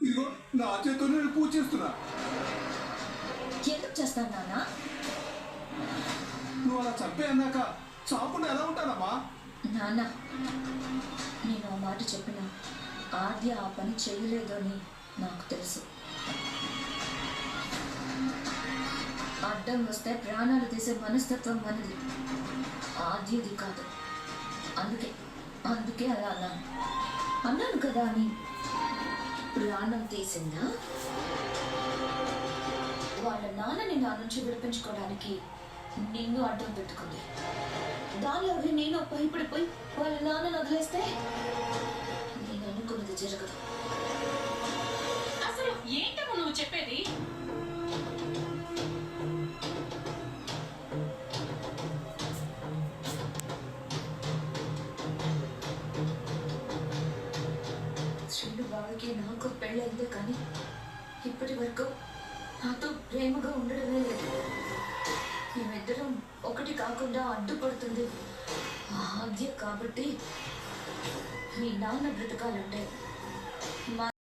ఇదిగో నా చేతితో నేను పూజ చేస్తున్నా. ఎందుకు చేస్తాను నాన్న? నువ్వు అలా చంపే అన్నాక చాకుండా ఎలా ఉంటానమ్మా? నాన్న, నేను ఆ మాట చెప్పిన ఆద్య ఆ పని చేయలేదు అని నాకు తెలుసు. అడ్డం వస్తే ప్రాణాలు తీసే మనస్తత్వం మనది, ఆద్యది కాదు. అందుకే అలా అన్నాను కదా అని ప్రాణం తీసిందా? వాళ్ళ నాన్నని నా నుంచి విడిపించుకోవడానికి నిన్ను అడ్డం పెట్టుకుంది. దానిలోకి నేను భయపడిపోయి వాళ్ళ నాన్నను వదిలేస్తే నేను అనుకున్నది జరగదు. అసలు ఏంటమ్మా నువ్వు చెప్పేది? శ్రీను బావకి నాకు పెళ్ళైందే కానీ ఇప్పటి వరకు నాతో ప్రేమగా ఉండడమే లేదు. మేమిద్దరం ఒకటి కాకుండా అడ్డుపడుతుంది ఆద్య. కాబట్టి మీ నాన్న బ్రతకాలంటే